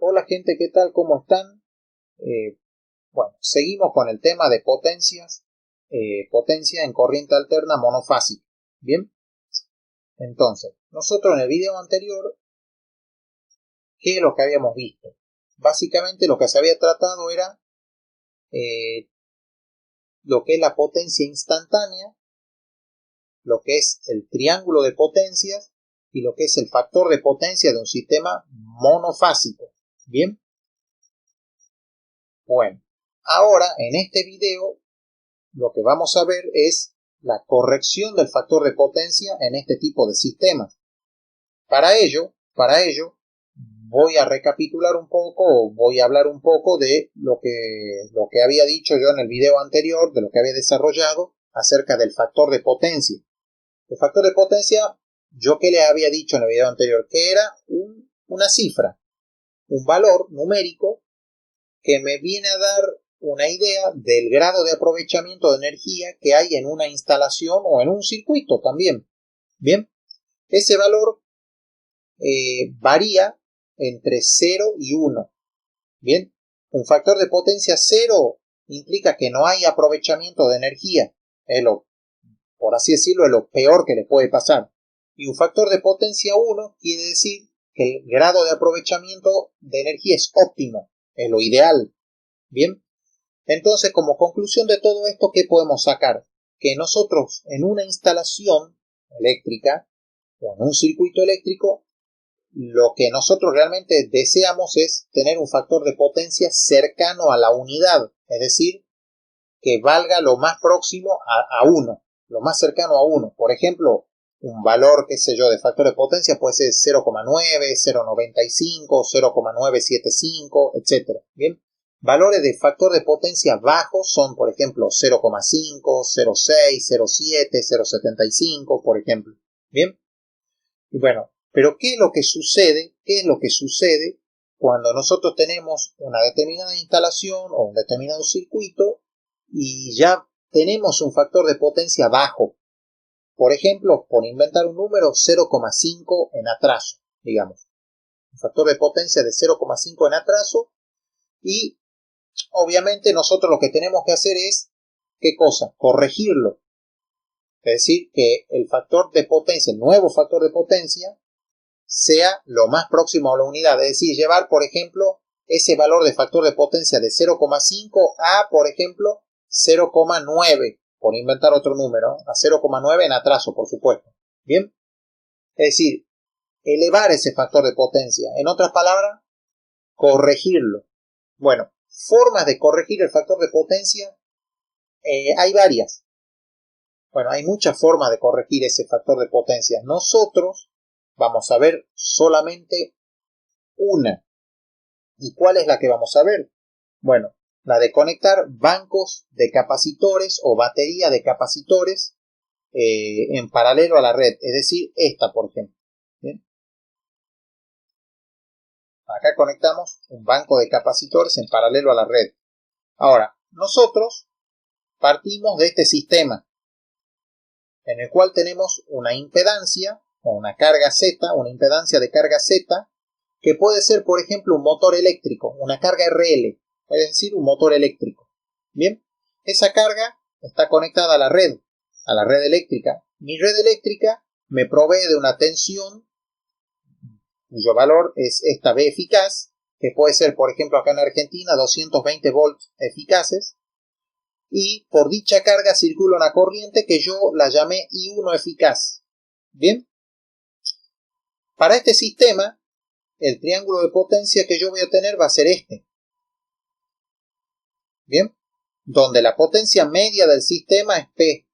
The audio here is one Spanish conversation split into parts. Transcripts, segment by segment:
Hola gente, ¿qué tal? ¿Cómo están? Bueno, seguimos con el tema de potencias, potencia en corriente alterna monofásica. Bien, entonces, nosotros en el video anterior, ¿qué es lo que habíamos visto? Básicamente lo que se había tratado era lo que es la potencia instantánea, lo que es el triángulo de potencias y lo que es el factor de potencia de un sistema monofásico. Bien, bueno, ahora en este video lo que vamos a ver es la corrección del factor de potencia en este tipo de sistemas. Para ello, voy a recapitular un poco, voy a hablar un poco de lo que había dicho yo en el video anterior, de lo que había desarrollado acerca del factor de potencia. El factor de potencia, yo que le había dicho en el video anterior, que era una cifra, un valor numérico que me viene a dar una idea del grado de aprovechamiento de energía que hay en una instalación o en un circuito también. Bien, ese valor varía entre 0 y 1. Bien, un factor de potencia 0 implica que no hay aprovechamiento de energía. Por así decirlo, es lo peor que le puede pasar. Y un factor de potencia 1 quiere decir que el grado de aprovechamiento de energía es óptimo, es lo ideal. Bien, entonces como conclusión de todo esto, ¿qué podemos sacar? Que nosotros en una instalación eléctrica o en un circuito eléctrico, lo que nosotros realmente deseamos es tener un factor de potencia cercano a la unidad, es decir, que valga lo más próximo a 1, lo más cercano a 1. Por ejemplo, un valor, qué sé yo, de factor de potencia puede ser 0,9, 0,95, 0,975, etc. Bien, valores de factor de potencia bajos son, por ejemplo, 0,5, 0,6, 0,7, 0,75, por ejemplo. Bien, y bueno, pero ¿qué es lo que sucede? ¿Qué es lo que sucede cuando nosotros tenemos una determinada instalación o un determinado circuito y ya tenemos un factor de potencia bajo? Por ejemplo, por inventar un número, 0,5 en atraso, digamos. Un factor de potencia de 0,5 en atraso y obviamente nosotros lo que tenemos que hacer es, ¿qué cosa? Corregirlo. Es decir, que el factor de potencia, el nuevo factor de potencia, sea lo más próximo a la unidad. Es decir, llevar, por ejemplo, ese valor de factor de potencia de 0,5 a, por ejemplo, 0,9, por inventar otro número, a 0,9 en atraso, por supuesto. Bien, es decir, elevar ese factor de potencia. En otras palabras, corregirlo. Bueno, formas de corregir el factor de potencia hay varias. Bueno, hay muchas formas de corregir ese factor de potencia. Nosotros vamos a ver solamente una. ¿Y cuál es la que vamos a ver? Bueno, la de conectar bancos de capacitores o batería de capacitores en paralelo a la red. Es decir, esta, por ejemplo. ¿Bien? Acá conectamos un banco de capacitores en paralelo a la red. Ahora, nosotros partimos de este sistema en el cual tenemos una impedancia o una carga Z, una impedancia de carga Z, que puede ser, por ejemplo, un motor eléctrico, una carga RL, es decir, un motor eléctrico. Bien, esa carga está conectada a la red eléctrica. Mi red eléctrica me provee de una tensión cuyo valor es esta V eficaz, que puede ser, por ejemplo, acá en Argentina, 220 volts eficaces, y por dicha carga circula una corriente que yo la llamé I1 eficaz. Bien, para este sistema, el triángulo de potencia que yo voy a tener va a ser este. Bien, donde la potencia media del sistema es P,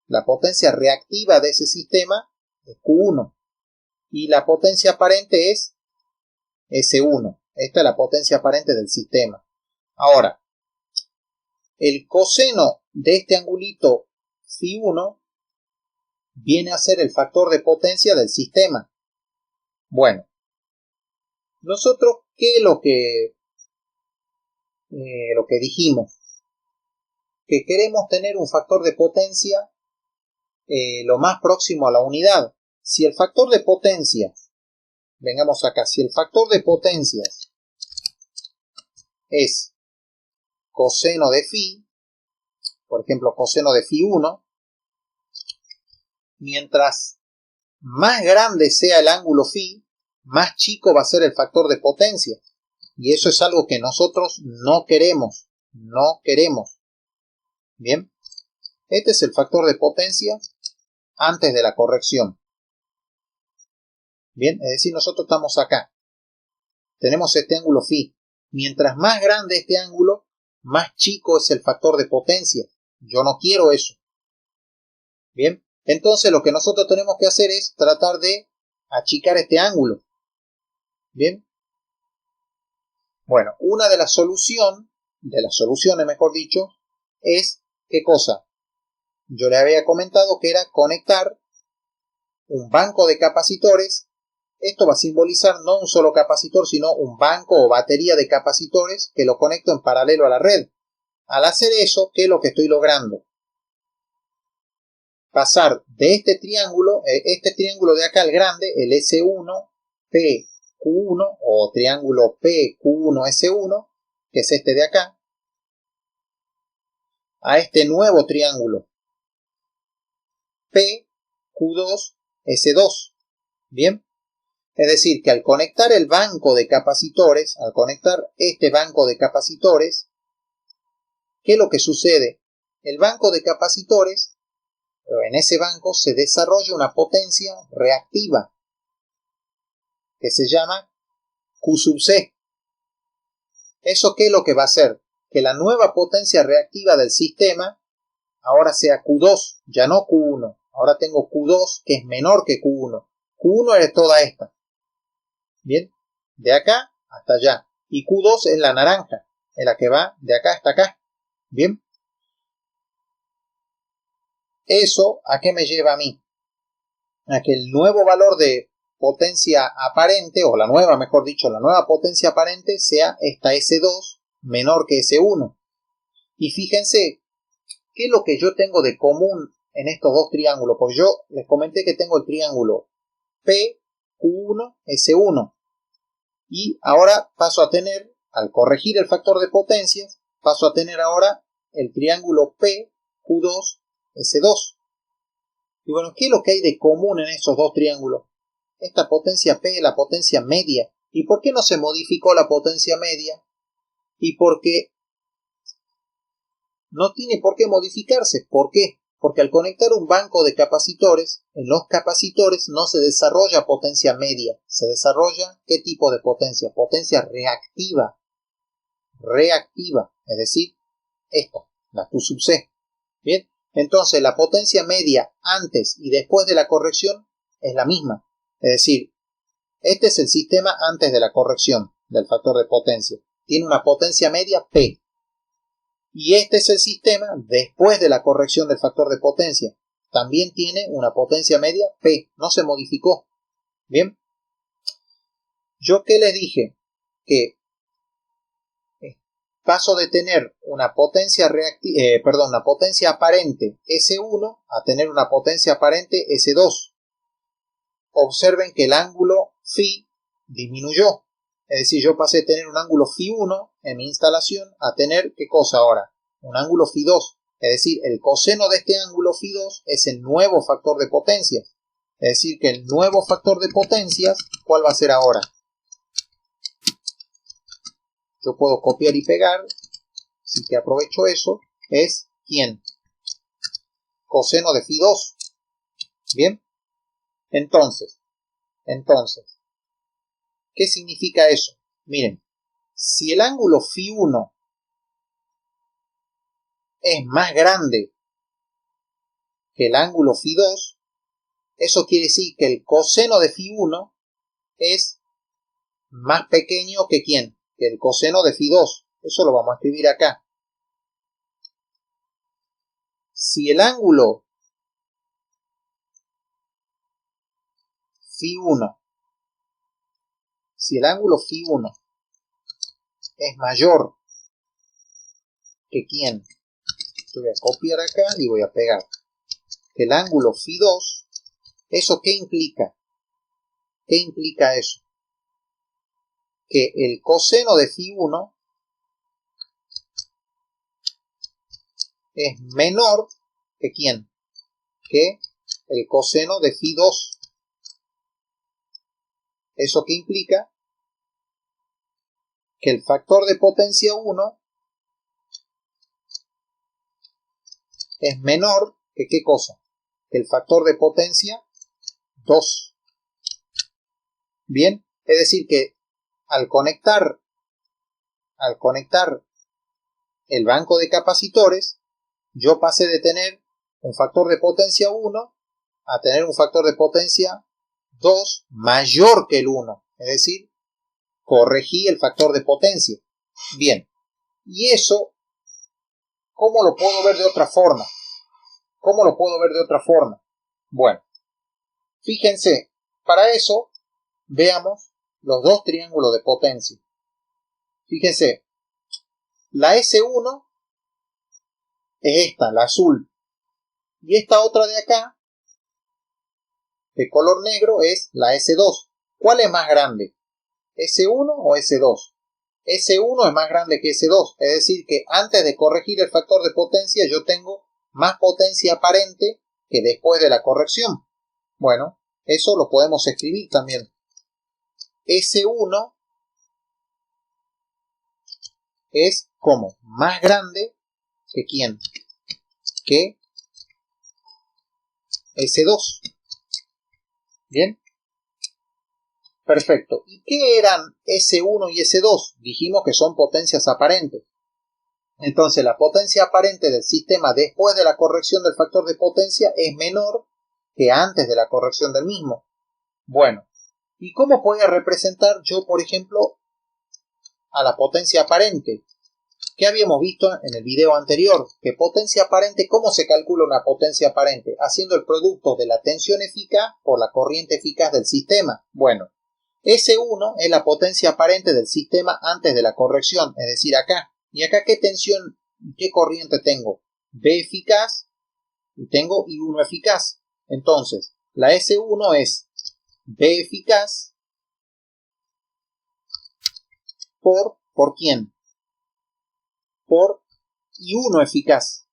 la potencia reactiva de ese sistema es Q1 y la potencia aparente es S1. Esta es la potencia aparente del sistema. Ahora, el coseno de este angulito Φ1 viene a ser el factor de potencia del sistema. Bueno, nosotros, ¿qué es lo que dijimos? Que queremos tener un factor de potencia lo más próximo a la unidad. Si el factor de potencia, vengamos acá, si el factor de potencias es coseno de phi, por ejemplo, coseno de phi 1, mientras más grande sea el ángulo phi, más chico va a ser el factor de potencia. Y eso es algo que nosotros no queremos. No queremos. Bien. Este es el factor de potencia antes de la corrección. Bien, es decir, nosotros estamos acá. Tenemos este ángulo phi. Mientras más grande este ángulo, más chico es el factor de potencia. Yo no quiero eso. Bien, entonces lo que nosotros tenemos que hacer es tratar de achicar este ángulo. Bien. Bueno, una de las soluciones, mejor dicho, es, ¿qué cosa? Yo le había comentado que era conectar un banco de capacitores. Esto va a simbolizar no un solo capacitor, sino un banco o batería de capacitores que lo conecto en paralelo a la red. Al hacer eso, ¿qué es lo que estoy logrando? Pasar de este triángulo de acá, el grande, el S1, P, Q1, o triángulo P, Q1, S1, que es este de acá, a este nuevo triángulo P, Q2, S2. Bien. Es decir, que al conectar el banco de capacitores, al conectar este banco de capacitores, ¿qué es lo que sucede? El banco de capacitores, en ese banco se desarrolla una potencia reactiva que se llama Q sub C. ¿Eso qué es lo que va a hacer? Que la nueva potencia reactiva del sistema ahora sea Q2, ya no Q1. Ahora tengo Q2 que es menor que Q1. Q1 es toda esta. Bien, de acá hasta allá. Y Q2 es la naranja, es la que va de acá hasta acá. Bien. ¿Eso a qué me lleva a mí? A que el nuevo valor de potencia aparente, o la nueva, mejor dicho, la nueva potencia aparente sea esta S2 menor que S1. Y fíjense, ¿qué es lo que yo tengo de común en estos dos triángulos? Pues yo les comenté que tengo el triángulo P, Q1, S1. Y ahora paso a tener, al corregir el factor de potencias, paso a tener ahora el triángulo P, Q2, S2. Y bueno, ¿qué es lo que hay de común en esos dos triángulos? Esta potencia P es la potencia media. ¿Y por qué no se modificó la potencia media? Y porque no tiene por qué modificarse. ¿Por qué? Porque al conectar un banco de capacitores, en los capacitores no se desarrolla potencia media. Se desarrolla, ¿qué tipo de potencia? Potencia reactiva. Reactiva, es decir, esta, la Q sub C. Bien, entonces la potencia media antes y después de la corrección es la misma. Es decir, este es el sistema antes de la corrección del factor de potencia. Tiene una potencia media P. Y este es el sistema después de la corrección del factor de potencia. También tiene una potencia media P. No se modificó. Bien. ¿Yo qué les dije? Que paso de tener una potencia una potencia aparente S1 a tener una potencia aparente S2. Observen que el ángulo phi disminuyó. Es decir, yo pasé de tener un ángulo phi 1 en mi instalación a tener, ¿qué cosa ahora? Un ángulo phi 2. Es decir, el coseno de este ángulo phi 2 es el nuevo factor de potencias. Es decir, que el nuevo factor de potencias, ¿cuál va a ser ahora? Yo puedo copiar y pegar, así que aprovecho eso. Es ¿quién? Coseno de phi 2. Bien. Entonces, ¿qué significa eso? Miren, si el ángulo phi 1 es más grande que el ángulo phi 2, eso quiere decir que el coseno de phi 1 es más pequeño que ¿quién? Que el coseno de phi 2. Eso lo vamos a escribir acá. Si el ángulo phi 1, es mayor que ¿quién? Yo voy a copiar acá y voy a pegar. El ángulo phi 2, ¿eso qué implica? ¿Qué implica eso? Que el coseno de phi 1 es menor que ¿quién? Que el coseno de phi 2. ¿Eso qué implica? Que el factor de potencia 1 es menor que ¿qué cosa? Que el factor de potencia 2. Bien, es decir que al conectar el banco de capacitores, yo pasé de tener un factor de potencia 1 a tener un factor de potencia 2 mayor que el 1. Es decir, corregí el factor de potencia. Bien, y eso, ¿cómo lo puedo ver de otra forma? ¿Cómo lo puedo ver de otra forma? Bueno, fíjense, para eso veamos los dos triángulos de potencia. Fíjense, la S1 es esta, la azul, y esta otra de acá, de color negro, es la S2. ¿Cuál es más grande? ¿S1 o S2? S1 es más grande que S2, es decir que antes de corregir el factor de potencia yo tengo más potencia aparente que después de la corrección. Bueno, eso lo podemos escribir también. S1 es como más grande que ¿quién? Que S2. ¿Bien? Perfecto. ¿Y qué eran S1 y S2? Dijimos que son potencias aparentes. Entonces la potencia aparente del sistema después de la corrección del factor de potencia es menor que antes de la corrección del mismo. Bueno, ¿y cómo voy a representar yo, por ejemplo, a la potencia aparente? ¿Qué habíamos visto en el video anterior? Que potencia aparente, ¿cómo se calcula una potencia aparente? Haciendo el producto de la tensión eficaz por la corriente eficaz del sistema. Bueno, S1 es la potencia aparente del sistema antes de la corrección, es decir, acá. ¿Y acá qué tensión, qué corriente tengo? B eficaz y tengo I1 eficaz. Entonces, la S1 es B eficaz ¿por quién? Por I1 eficaz.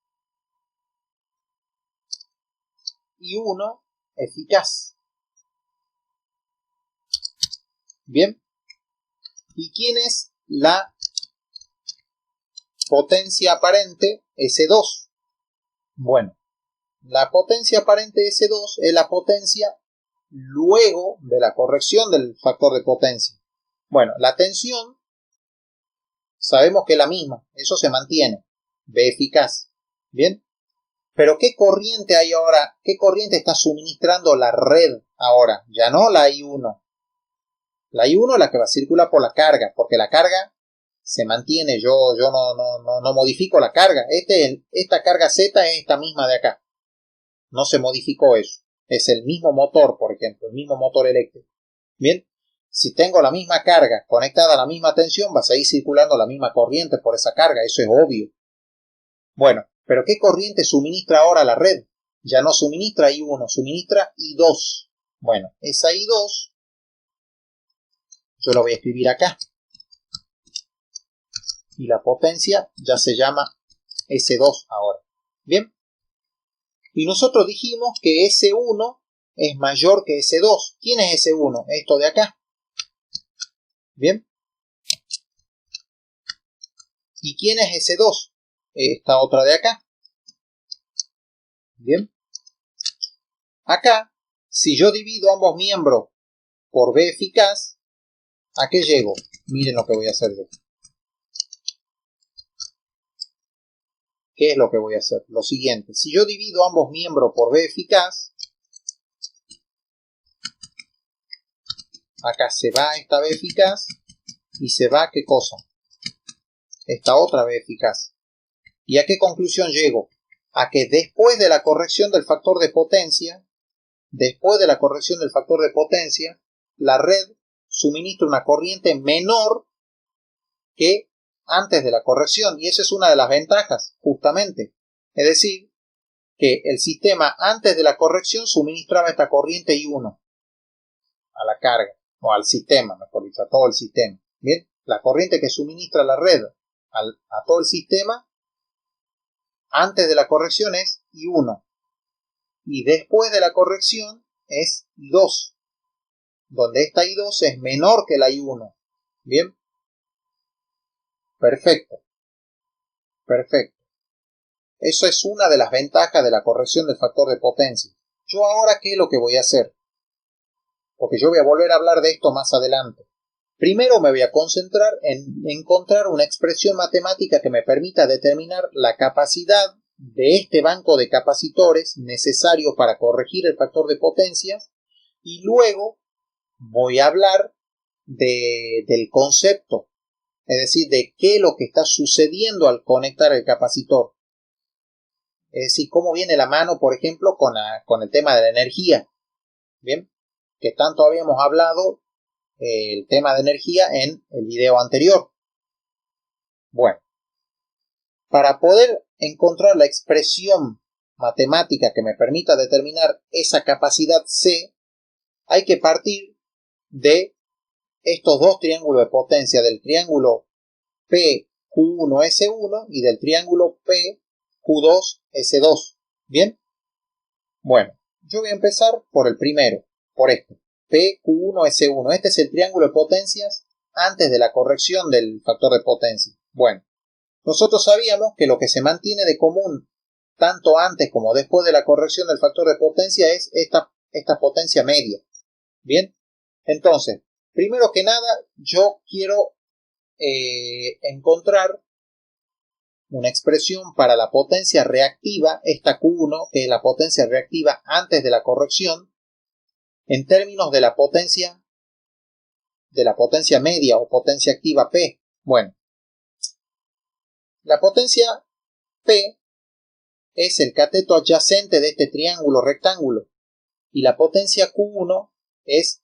I1 eficaz. Bien. ¿Y quién es la potencia aparente S2? Bueno, la potencia aparente S2 es la potencia luego de la corrección del factor de potencia. Bueno, la tensión sabemos que es la misma, eso se mantiene, B eficaz. Bien, pero ¿qué corriente hay ahora? ¿Qué corriente está suministrando la red ahora? Ya no la I1. La I1 es la que va a circular por la carga, porque la carga se mantiene, yo no modifico la carga. Esta carga Z es esta misma de acá. No se modificó eso. Es el mismo motor, por ejemplo, el mismo motor eléctrico. Bien, si tengo la misma carga conectada a la misma tensión, va a seguir circulando la misma corriente por esa carga, eso es obvio. Bueno, pero ¿qué corriente suministra ahora la red? Ya no suministra I1, suministra I2. Bueno, esa I2 yo lo voy a escribir acá. Y la potencia ya se llama S2 ahora. Bien. Y nosotros dijimos que S1 es mayor que S2. ¿Quién es S1? Esto de acá. Bien. ¿Y quién es S2? Esta otra de acá. Bien. Acá, si yo divido ambos miembros por B eficaz, ¿a qué llego? Miren lo que voy a hacer yo. ¿Qué es lo que voy a hacer? Lo siguiente. Si yo divido ambos miembros por B eficaz, acá se va esta B eficaz y se va, ¿qué cosa? Esta otra B eficaz. ¿Y a qué conclusión llego? A que después de la corrección del factor de potencia, la red suministra una corriente menor que antes de la corrección, y esa es una de las ventajas, justamente. Es decir, que el sistema antes de la corrección suministraba esta corriente I1 a la carga, o al sistema, mejor dicho, a todo el sistema. Bien, la corriente que suministra la red a todo el sistema antes de la corrección es I1 y después de la corrección es I2, donde esta I2 es menor que la I1. Bien, perfecto, perfecto. Eso es una de las ventajas de la corrección del factor de potencia. Yo ahora, ¿qué es lo que voy a hacer? Porque yo voy a volver a hablar de esto más adelante. Primero me voy a concentrar en encontrar una expresión matemática que me permita determinar la capacidad de este banco de capacitores necesario para corregir el factor de potencias, y luego voy a hablar del concepto, es decir, de qué es lo que está sucediendo al conectar el capacitor. Es decir, cómo viene la mano, por ejemplo, con el tema de la energía. Bien, que tanto habíamos hablado el tema de energía en el video anterior. Bueno, para poder encontrar la expresión matemática que me permita determinar esa capacidad C, hay que partir de estos dos triángulos de potencia, del triángulo PQ1S1 y del triángulo PQ2S2. ¿Bien? Bueno, yo voy a empezar por el primero, por este, PQ1S1. Este es el triángulo de potencias antes de la corrección del factor de potencia. Bueno, nosotros sabíamos que lo que se mantiene de común tanto antes como después de la corrección del factor de potencia es esta potencia media. Bien, entonces, primero que nada, yo quiero encontrar una expresión para la potencia reactiva, esta Q1, que es la potencia reactiva antes de la corrección, en términos de la potencia media o potencia activa P. Bueno, la potencia P es el cateto adyacente de este triángulo rectángulo y la potencia Q1 es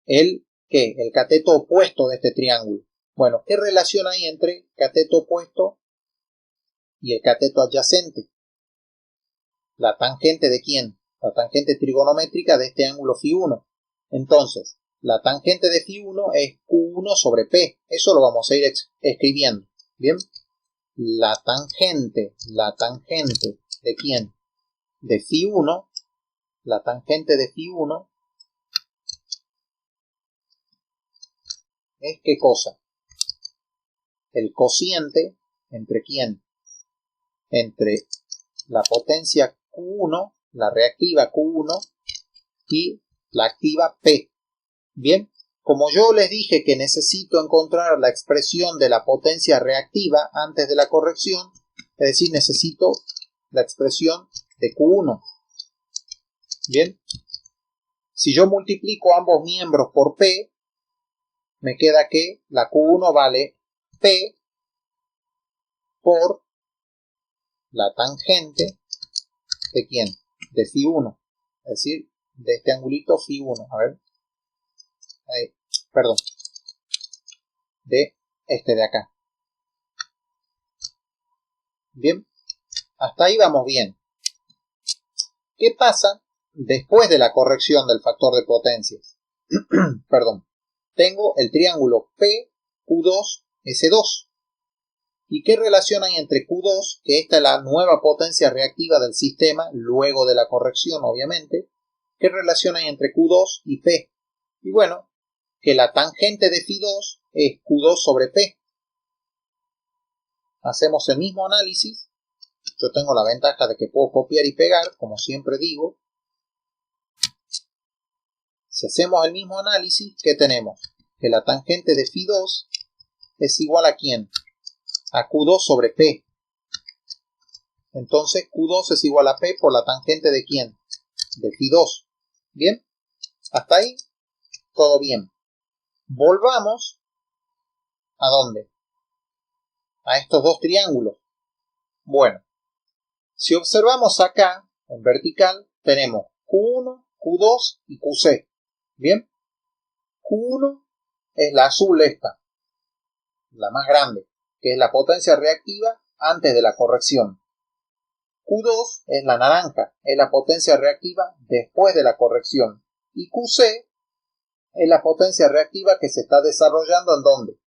el cateto opuesto de este triángulo. Bueno, ¿qué relación hay entre cateto opuesto y el cateto adyacente? ¿La tangente de quién? La tangente trigonométrica de este ángulo φ1. Entonces, la tangente de φ1 es Q1 sobre P. Eso lo vamos a ir escribiendo. Bien, la tangente de quién? De φ1, la tangente de φ1 es ¿qué cosa? El cociente entre quién? Entre la potencia Q1, la reactiva Q1 y la activa P. Bien, como yo les dije que necesito encontrar la expresión de la potencia reactiva antes de la corrección, es decir, necesito la expresión de Q1. Bien, si yo multiplico ambos miembros por P, me queda que la Q1 vale P por la tangente de quién? De φ1, es decir, de este angulito φ1. A ver, perdón, de este de acá. Bien, hasta ahí vamos bien. ¿Qué pasa después de la corrección del factor de potencias? Perdón, tengo el triángulo PQ2S2. ¿Y qué relación hay entre Q2, que esta es la nueva potencia reactiva del sistema, luego de la corrección, obviamente? ¿Qué relación hay entre Q2 y P? Y bueno, que la tangente de φ2 es Q2 sobre P. Hacemos el mismo análisis. Yo tengo la ventaja de que puedo copiar y pegar, como siempre digo. Si hacemos el mismo análisis, ¿qué tenemos? Que la tangente de φ2 es igual a ¿quién? A Q2 sobre P. Entonces Q2 es igual a P por la tangente de ¿quién? De φ2. ¿Bien? Hasta ahí, todo bien. Volvamos, ¿a dónde? A estos dos triángulos. Bueno, si observamos acá, en vertical, tenemos Q1, Q2 y QC. ¿Bien? Q1 es la azul esta, la más grande, que es la potencia reactiva antes de la corrección. Q2 es la naranja, es la potencia reactiva después de la corrección. Y QC es la potencia reactiva que se está desarrollando ¿en dónde?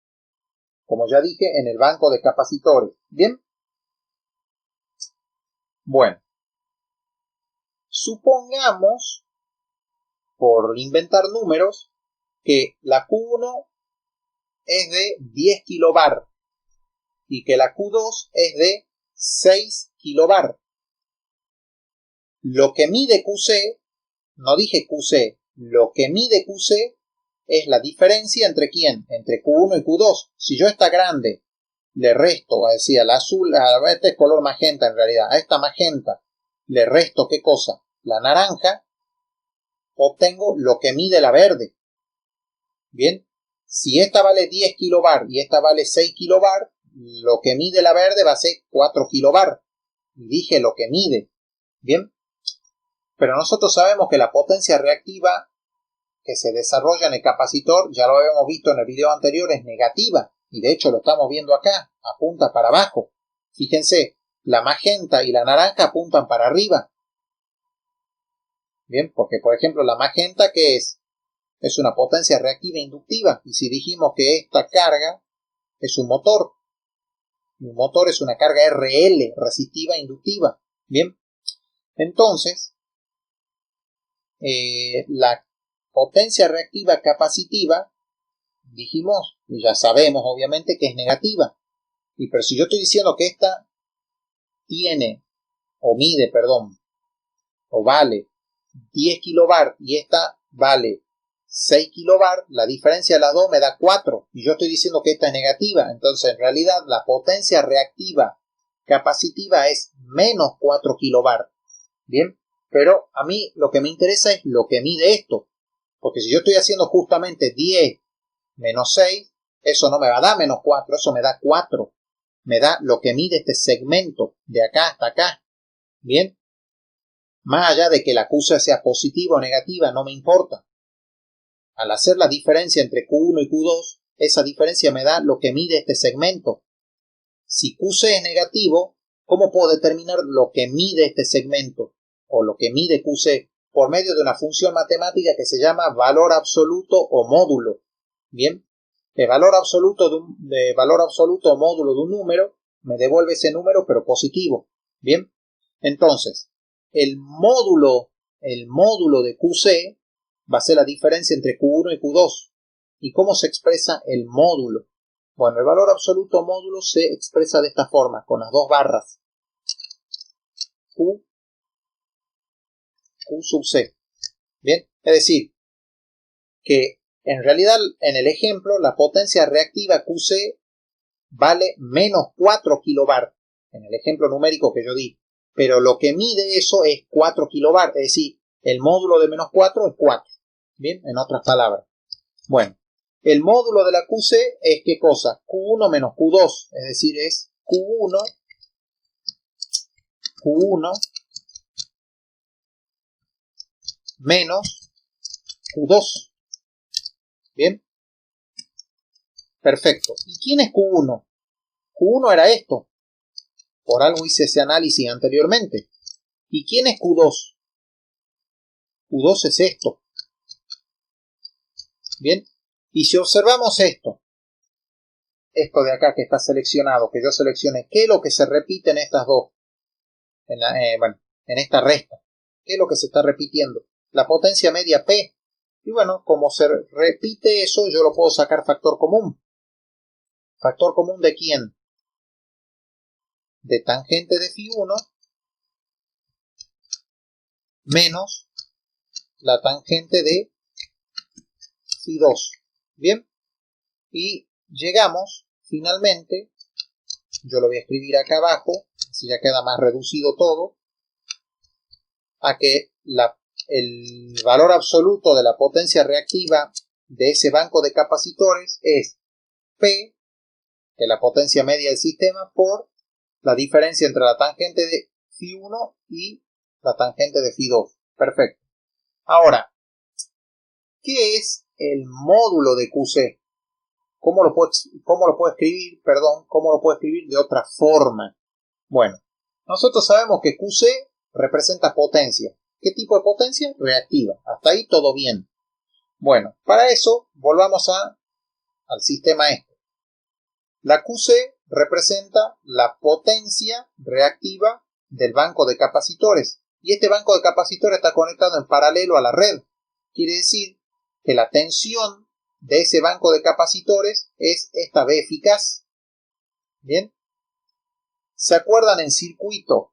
Como ya dije, en el banco de capacitores. ¿Bien? Bueno, supongamos, por inventar números, que la Q1 es de 10 kilobar y que la Q2 es de 6 kilobar. Lo que mide QC, no dije QC, lo que mide QC es la diferencia entre ¿quién? Entre Q1 y Q2. Si yo esta grande le resto, a decir, al azul, a este es color magenta en realidad, a esta magenta le resto ¿qué cosa? La naranja, obtengo lo que mide la verde. Bien, si esta vale 10 kilobar y esta vale 6 kilobar, lo que mide la verde va a ser 4 kilobar. Y dije lo que mide. Bien, pero nosotros sabemos que la potencia reactiva que se desarrolla en el capacitor, ya lo habíamos visto en el video anterior, es negativa. Y de hecho lo estamos viendo acá, apunta para abajo. Fíjense, la magenta y la naranja apuntan para arriba. Bien, porque por ejemplo la magenta, ¿qué es? Es una potencia reactiva inductiva. Y si dijimos que esta carga es un motor es una carga RL, resistiva inductiva. Bien, entonces, la potencia reactiva capacitiva, dijimos, y ya sabemos obviamente que es negativa. Pero si yo estoy diciendo que esta tiene, o mide, perdón, o vale 10 kilobar y esta vale 6 kilobar, la diferencia de las dos me da 4 y yo estoy diciendo que esta es negativa. Entonces en realidad la potencia reactiva capacitiva es menos 4 kilobar. Bien, pero a mí lo que me interesa es lo que mide esto, porque si yo estoy haciendo justamente 10 menos 6, eso no me va a dar menos 4, eso me da 4. Me da lo que mide este segmento de acá hasta acá. Bien, más allá de que la QC sea positiva o negativa, no me importa. Al hacer la diferencia entre Q1 y Q2, esa diferencia me da lo que mide este segmento. Si QC es negativo, ¿cómo puedo determinar lo que mide este segmento? O lo que mide QC por medio de una función matemática que se llama valor absoluto o módulo. Bien, el valor absoluto o módulo de un número me devuelve ese número pero positivo. Bien, entonces el módulo de QC va a ser la diferencia entre Q1 y Q2. ¿Y cómo se expresa el módulo? Bueno, el valor absoluto o módulo se expresa de esta forma, con las dos barras. Q sub C. Bien, es decir, que en realidad en el ejemplo la potencia reactiva QC vale menos 4 kilobar, en el ejemplo numérico que yo di, pero lo que mide eso es 4 kilobar, es decir, el módulo de menos 4 es 4. Bien, en otras palabras. Bueno, el módulo de la QC es ¿qué cosa? Q1 menos Q2, es decir, es Q1 menos Q2. Bien, perfecto. ¿Y quién es Q1? Q1 era esto. Por algo hice ese análisis anteriormente. ¿Y quién es Q2? Q2 es esto. Bien, y si observamos esto de acá que está seleccionado, que yo seleccioné, ¿qué es lo que se repite en estas dos? En esta resta. ¿Qué es lo que se está repitiendo? La potencia media P. Y bueno, como se repite eso, yo lo puedo sacar factor común. ¿Factor común de quién? De tangente de Φ1 menos la tangente de Φ2. Bien, y llegamos finalmente, yo lo voy a escribir acá abajo, así ya queda más reducido todo, a que el valor absoluto de la potencia reactiva de ese banco de capacitores es P, que es la potencia media del sistema, por la diferencia entre la tangente de Φ1 y la tangente de Φ2. Perfecto. Ahora, ¿qué es el módulo de QC? ¿Cómo lo puedo escribir? Perdón, ¿cómo lo puedo escribir de otra forma? Bueno, nosotros sabemos que QC representa potencia. ¿Qué tipo de potencia? Reactiva. Hasta ahí todo bien. Bueno, para eso volvamos al sistema este. La QC representa la potencia reactiva del banco de capacitores. Y este banco de capacitores está conectado en paralelo a la red. Quiere decir que la tensión de ese banco de capacitores es esta B eficaz. Bien. ¿Se acuerdan en circuito?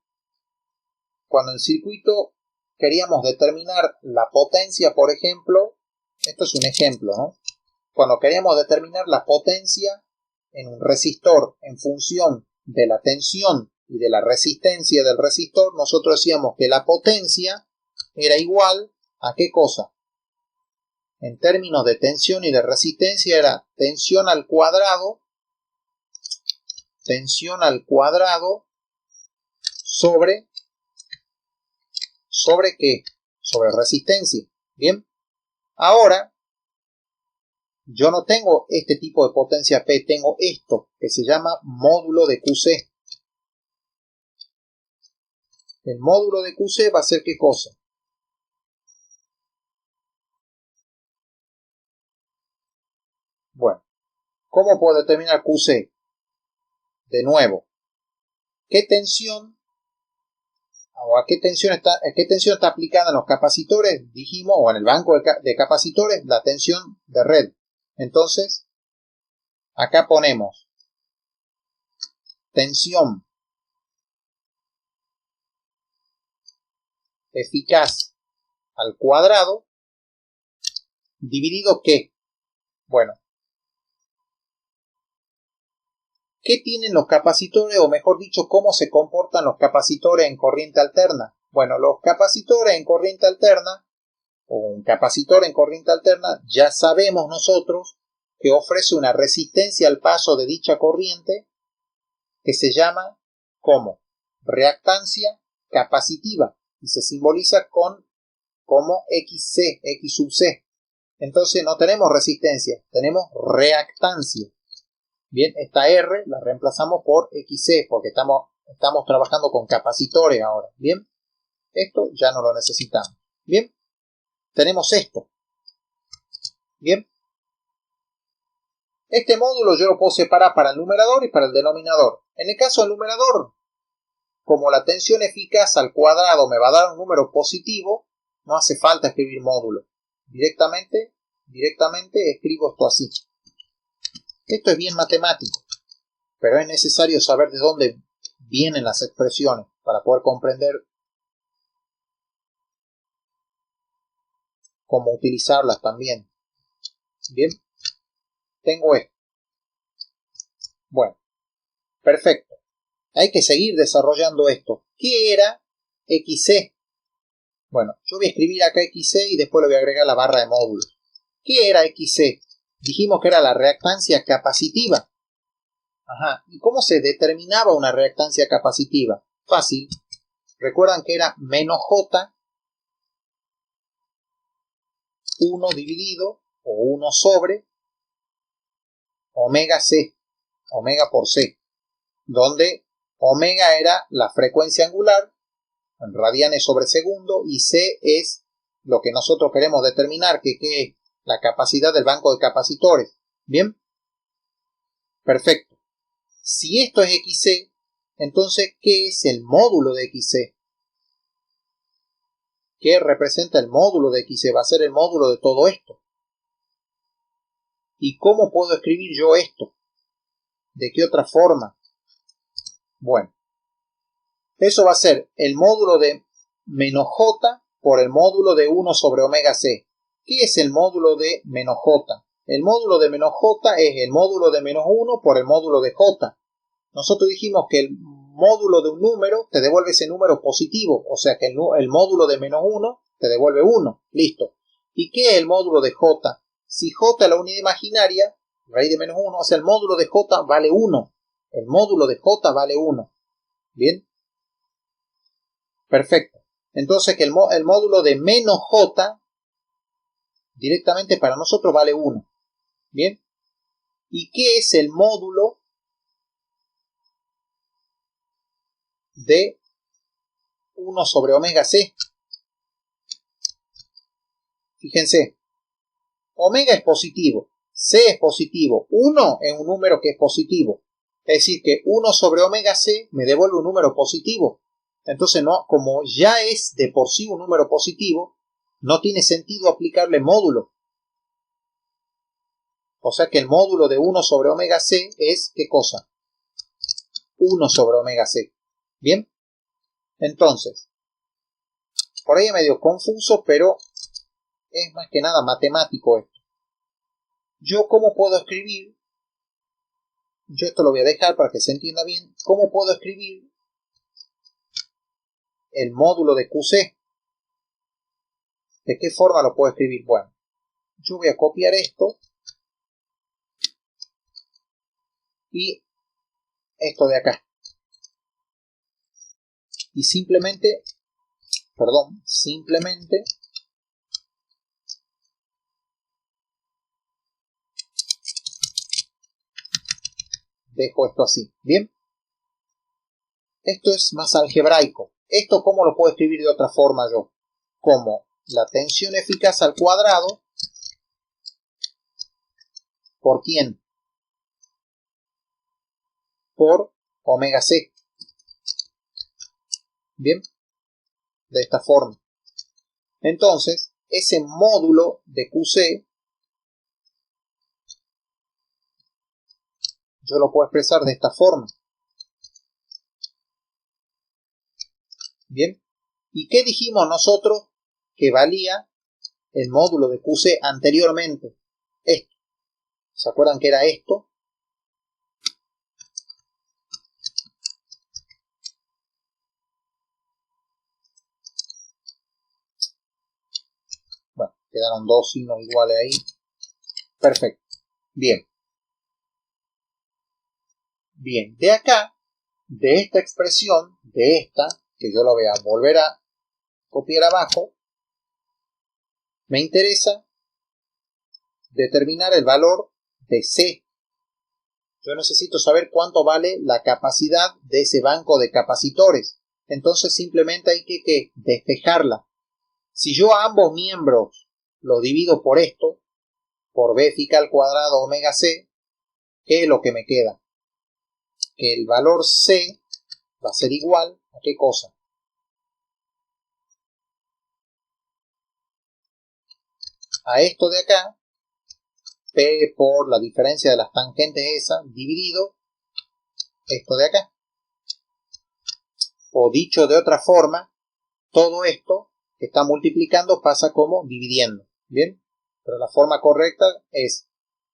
Cuando en circuito queríamos determinar la potencia, por ejemplo, esto es un ejemplo, ¿no? Cuando queríamos determinar la potencia en un resistor en función de la tensión y de la resistencia del resistor, nosotros decíamos que la potencia era igual a ¿qué cosa? En términos de tensión y de resistencia era tensión al cuadrado sobre ¿qué? Sobre resistencia. Bien. Ahora, yo no tengo este tipo de potencia P, tengo esto que se llama módulo de QC. El módulo de QC va a ser ¿qué cosa? Bueno, ¿cómo puedo determinar QC? De nuevo, ¿qué tensión o a qué tensión está aplicada en los capacitores? Dijimos, o en el banco de capacitores, la tensión de red. Entonces, acá ponemos tensión eficaz al cuadrado dividido ¿qué? Bueno, ¿qué tienen los capacitores? O mejor dicho, ¿cómo se comportan los capacitores en corriente alterna? Bueno, los capacitores en corriente alterna, o un capacitor en corriente alterna, ya sabemos nosotros que ofrece una resistencia al paso de dicha corriente que se llama como reactancia capacitiva y se simboliza como XC, X sub C. Entonces no tenemos resistencia, tenemos reactancia. Bien, esta R la reemplazamos por XC porque estamos trabajando con capacitores ahora. Bien, esto ya no lo necesitamos. Bien, tenemos esto. Bien, este módulo yo lo puedo separar para el numerador y para el denominador. En el caso del numerador, como la tensión eficaz al cuadrado me va a dar un número positivo, no hace falta escribir módulo. Directamente escribo esto así. Esto es bien matemático, pero es necesario saber de dónde vienen las expresiones para poder comprender cómo utilizarlas también. Bien, tengo esto. Bueno, perfecto. Hay que seguir desarrollando esto. ¿Qué era XC? Bueno, yo voy a escribir acá XC y después le voy a agregar la barra de módulos. ¿Qué era XC? Dijimos que era la reactancia capacitiva. Ajá. ¿Y cómo se determinaba una reactancia capacitiva? Fácil. Recuerdan que era menos J 1 dividido o 1 sobre omega C, omega por C, donde omega era la frecuencia angular en radianes sobre segundo y C es lo que nosotros queremos determinar, que es la capacidad del banco de capacitores. ¿Bien? Perfecto. Si esto es XC, entonces, ¿qué es el módulo de XC? ¿Qué representa el módulo de XC? Va a ser el módulo de todo esto. ¿Y cómo puedo escribir yo esto? ¿De qué otra forma? Bueno, eso va a ser el módulo de menos J por el módulo de 1 sobre omega C. ¿Qué es el módulo de menos J? El módulo de menos J es el módulo de menos 1 por el módulo de J. Nosotros dijimos que el módulo de un número te devuelve ese número positivo, o sea que el módulo de menos 1 te devuelve 1. Listo. ¿Y qué es el módulo de J? Si J es la unidad imaginaria, raíz de menos 1, o sea, el módulo de J vale 1. El módulo de J vale 1. ¿Bien? Perfecto. Entonces que el módulo de menos J directamente para nosotros vale 1. ¿Bien? ¿Y qué es el módulo de 1 sobre omega C? Fíjense, omega es positivo, C es positivo, 1 es un número que es positivo. Es decir, que 1 sobre omega C me devuelve un número positivo. Entonces, no, como ya es de por sí un número positivo, no tiene sentido aplicarle módulo. O sea que el módulo de 1 sobre omega c es, ¿qué cosa? 1 sobre omega c. ¿Bien? Entonces, por ahí es medio confuso, pero es más que nada matemático esto. Yo, ¿cómo puedo escribir? Yo esto lo voy a dejar para que se entienda bien. ¿Cómo puedo escribir el módulo de QC? ¿De qué forma lo puedo escribir? Bueno, yo voy a copiar esto y esto de acá. Y simplemente dejo esto así. ¿Bien? Esto es más algebraico. ¿Esto cómo lo puedo escribir de otra forma yo? Como la tensión eficaz al cuadrado. ¿Por quién? Por omega c. ¿Bien? De esta forma. Entonces, ese módulo de QC yo lo puedo expresar de esta forma. ¿Bien? ¿Y qué dijimos nosotros que valía el módulo de QC anteriormente? Esto. ¿Se acuerdan que era esto? Bueno, quedaron dos signos iguales ahí. Perfecto. Bien. Bien, de acá, de esta expresión, de esta, que yo la voy a volver a copiar abajo, me interesa determinar el valor de C. Yo necesito saber cuánto vale la capacidad de ese banco de capacitores. Entonces simplemente hay que despejarla. Si yo a ambos miembros lo divido por esto, por B eficaz al cuadrado omega C, ¿qué es lo que me queda? Que el valor C va a ser igual a ¿qué cosa? A esto de acá, P por la diferencia de las tangentes esa, dividido esto de acá. O dicho de otra forma, todo esto que está multiplicando pasa como dividiendo. ¿Bien? Pero la forma correcta es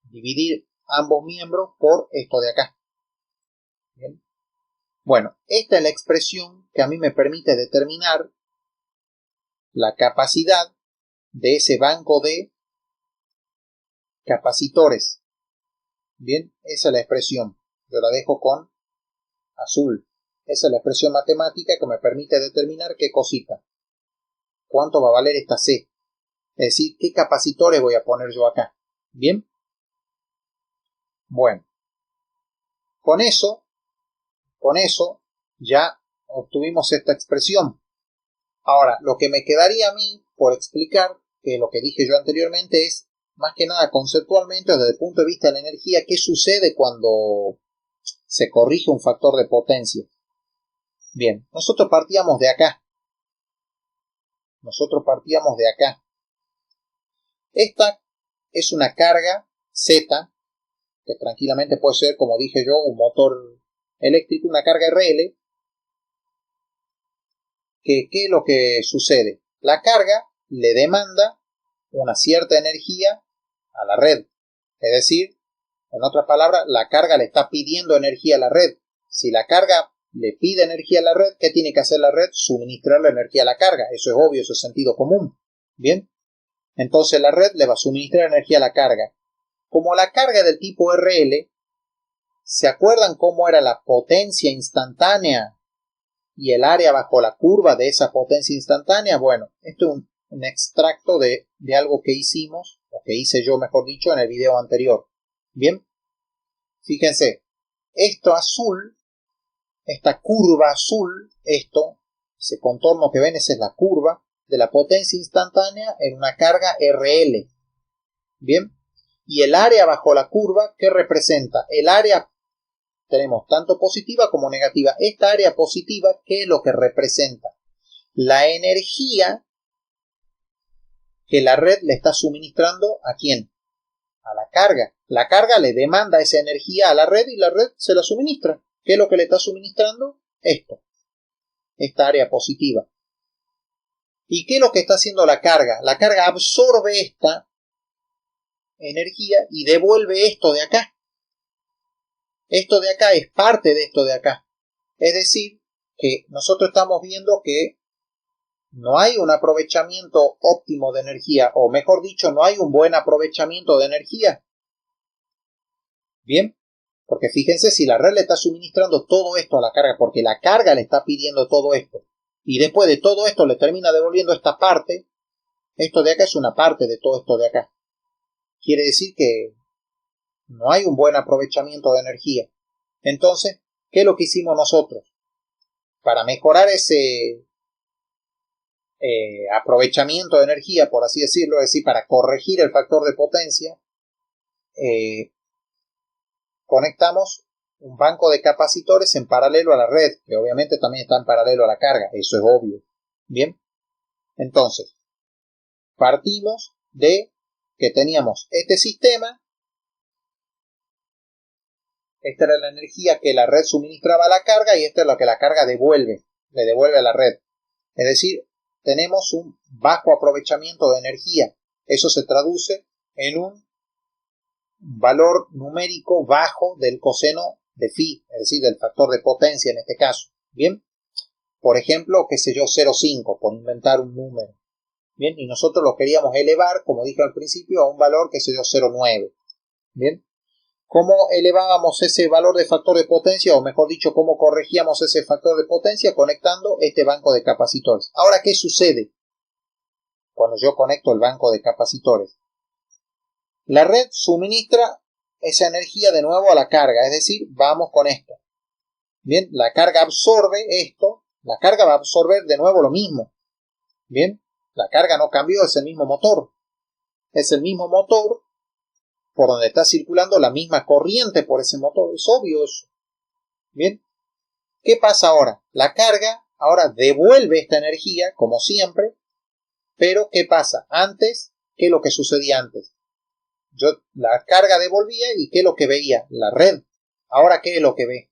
dividir ambos miembros por esto de acá. ¿Bien? Bueno, esta es la expresión que a mí me permite determinar la capacidad de ese banco de capacitores. Bien, esa es la expresión. Yo la dejo con azul. Esa es la expresión matemática que me permite determinar qué cosita. ¿Cuánto va a valer esta C? Es decir, qué capacitores voy a poner yo acá. ¿Bien? Bueno. Con eso ya obtuvimos esta expresión. Ahora, lo que me quedaría a mí por explicar, que lo que dije yo anteriormente es, más que nada conceptualmente o desde el punto de vista de la energía, qué sucede cuando se corrige un factor de potencia. Bien, nosotros partíamos de acá. Esta es una carga Z, que tranquilamente puede ser, como dije yo, un motor eléctrico, una carga RL, que ¿qué es lo que sucede? La carga le demanda una cierta energía a la red. Es decir, en otras palabras, la carga le está pidiendo energía a la red. Si la carga le pide energía a la red, ¿qué tiene que hacer la red? Suministrar la energía a la carga. Eso es obvio, eso es sentido común. ¿Bien? Entonces la red le va a suministrar energía a la carga. Como la carga del tipo RL, ¿se acuerdan cómo era la potencia instantánea y el área bajo la curva de esa potencia instantánea? Bueno, esto es un extracto de algo que hicimos, o que hice yo mejor dicho, en el video anterior. Bien, fíjense, esto azul, esta curva azul, ese contorno que ven, esa es la curva de la potencia instantánea en una carga RL. Bien, y el área bajo la curva, ¿qué representa? El área tenemos tanto positiva como negativa. Esta área positiva, ¿qué es lo que representa? La energía que la red le está suministrando ¿a quién? A la carga. La carga le demanda esa energía a la red y la red se la suministra. ¿Qué es lo que le está suministrando? Esto. Esta área positiva. ¿Y qué es lo que está haciendo la carga? La carga absorbe esta energía y devuelve esto de acá. Esto de acá es parte de esto de acá. Es decir, que nosotros estamos viendo que no hay un aprovechamiento óptimo de energía, o mejor dicho, no hay un buen aprovechamiento de energía. Bien, porque fíjense, si la red le está suministrando todo esto a la carga, porque la carga le está pidiendo todo esto, y después de todo esto le termina devolviendo esta parte, esto de acá es una parte de todo esto de acá. Quiere decir que no hay un buen aprovechamiento de energía. Entonces, ¿qué es lo que hicimos nosotros? Para mejorar ese aprovechamiento de energía, por así decirlo, es decir, para corregir el factor de potencia, conectamos un banco de capacitores en paralelo a la red, que obviamente también está en paralelo a la carga, eso es obvio. Bien, entonces, partimos de que teníamos este sistema, esta era la energía que la red suministraba a la carga y esta es lo que la carga le devuelve a la red. Es decir, tenemos un bajo aprovechamiento de energía. Eso se traduce en un valor numérico bajo del coseno de phi, es decir, del factor de potencia en este caso. Bien, por ejemplo, qué sé yo, 0,5, por inventar un número. Bien, y nosotros lo queríamos elevar, como dije al principio, a un valor, qué sé yo, 0,9. Bien, ¿cómo elevábamos ese valor de factor de potencia, o mejor dicho, cómo corregíamos ese factor de potencia? Conectando este banco de capacitores. Ahora, ¿qué sucede cuando yo conecto el banco de capacitores? La red suministra esa energía de nuevo a la carga, es decir, vamos con esto. Bien, la carga absorbe esto, la carga va a absorber de nuevo lo mismo. Bien, la carga no cambió, es el mismo motor. Es el mismo motor por donde está circulando la misma corriente por ese motor, es obvio eso. Bien, ¿qué pasa ahora? La carga ahora devuelve esta energía, como siempre, pero ¿qué pasa? Antes, ¿qué es lo que sucedía antes? La carga devolvía y ¿qué es lo que veía? La red. Ahora, ¿qué es lo que ve?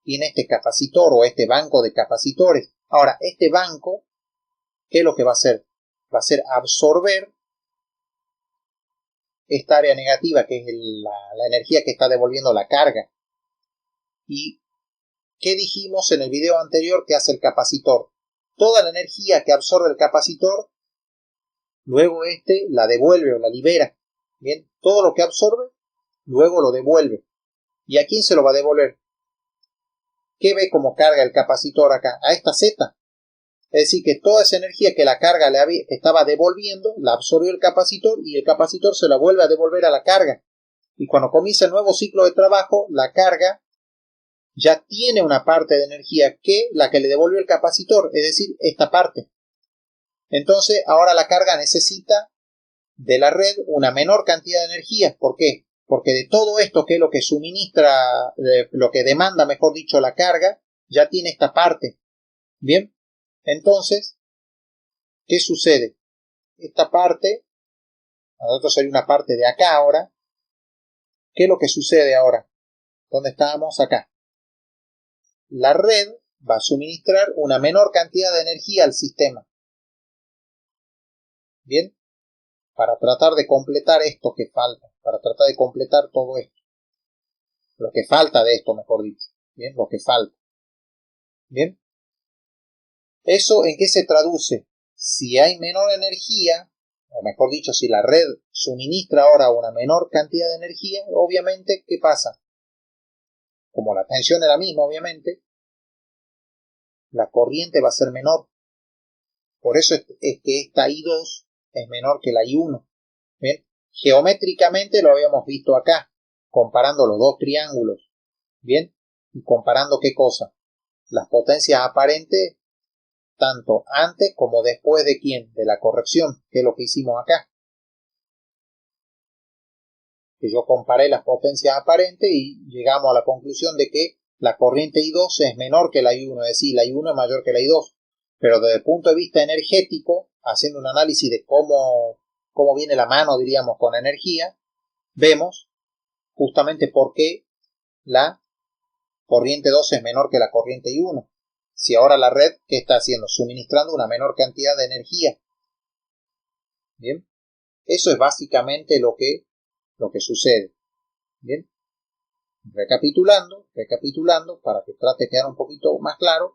Tiene este capacitor o este banco de capacitores. Ahora, este banco, ¿qué es lo que va a hacer? Va a hacer absorber esta área negativa, que es la energía que está devolviendo la carga. ¿Y qué dijimos en el video anterior que hace el capacitor? Toda la energía que absorbe el capacitor, luego la devuelve o la libera. Bien, todo lo que absorbe, luego lo devuelve. ¿Y a quién se lo va a devolver? ¿Qué ve como carga el capacitor acá? A esta Z. Es decir, que toda esa energía que la carga que estaba devolviendo, la absorbió el capacitor y el capacitor se la vuelve a devolver a la carga. Y cuando comienza el nuevo ciclo de trabajo, la carga ya tiene una parte de energía que la que le devolvió el capacitor, es decir, esta parte. Entonces, ahora la carga necesita de la red una menor cantidad de energía. ¿Por qué? Porque de todo esto, que es lo que suministra, lo que demanda, mejor dicho, la carga, ya tiene esta parte. Bien, entonces, ¿qué sucede? Esta parte, a nosotros sería una parte de acá ahora. ¿Qué es lo que sucede ahora? ¿Dónde estábamos? Acá. La red va a suministrar una menor cantidad de energía al sistema. Bien, para tratar de completar esto que falta, para tratar de completar todo esto. Lo que falta de esto, mejor dicho. Bien, lo que falta. Bien. ¿Eso en qué se traduce? Si hay menor energía, o mejor dicho, si la red suministra ahora una menor cantidad de energía, obviamente, ¿qué pasa? Como la tensión es la misma, obviamente, la corriente va a ser menor. Por eso es que esta I2 es menor que la I1. ¿Bien? Geométricamente lo habíamos visto acá, comparando los dos triángulos. ¿Bien? Y comparando qué cosa? Las potencias aparentes, tanto antes como después de quién, de la corrección, que es lo que hicimos acá. que yo comparé las potencias aparentes y llegamos a la conclusión de que la corriente I2 es menor que la I1, es decir, la I1 es mayor que la I2. Pero desde el punto de vista energético, haciendo un análisis de cómo viene la mano, diríamos, con energía, vemos justamente por qué la corriente 2 es menor que la corriente I1. Si ahora la red, ¿qué está haciendo? Suministrando una menor cantidad de energía. Bien, eso es básicamente lo que sucede. Bien, recapitulando, para que trate de quedar un poquito más claro,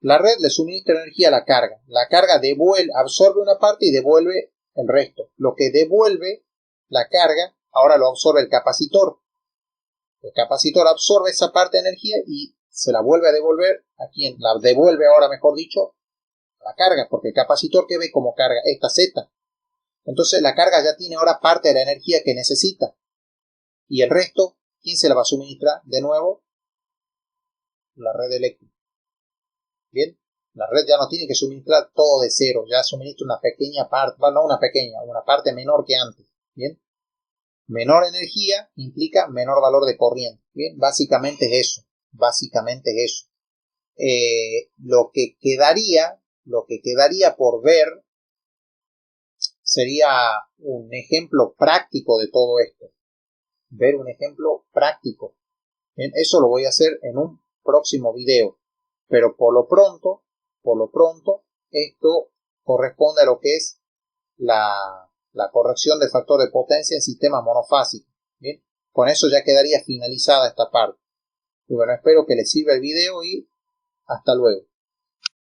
la red le suministra energía a la carga absorbe una parte y devuelve el resto. Lo que devuelve la carga, ahora lo absorbe el capacitor. El capacitor absorbe esa parte de energía y se la vuelve a devolver a quien la devuelve ahora, mejor dicho, a la carga, porque el capacitor que ve como carga esta Z. Entonces la carga ya tiene ahora parte de la energía que necesita. Y el resto, ¿quién se la va a suministrar? De nuevo, la red eléctrica. Bien, la red ya no tiene que suministrar todo de cero, ya suministra una pequeña parte, bueno, no una pequeña, una parte menor que antes. Bien, menor energía implica menor valor de corriente. Bien, básicamente es eso. Lo que quedaría por ver sería un ejemplo práctico de todo esto. Ver un ejemplo práctico. Bien, eso lo voy a hacer en un próximo video. Pero por lo pronto, esto corresponde a lo que es la corrección del factor de potencia en sistemas monofásicos. Bien, con eso ya quedaría finalizada esta parte. Y bueno, espero que les sirva el video y hasta luego.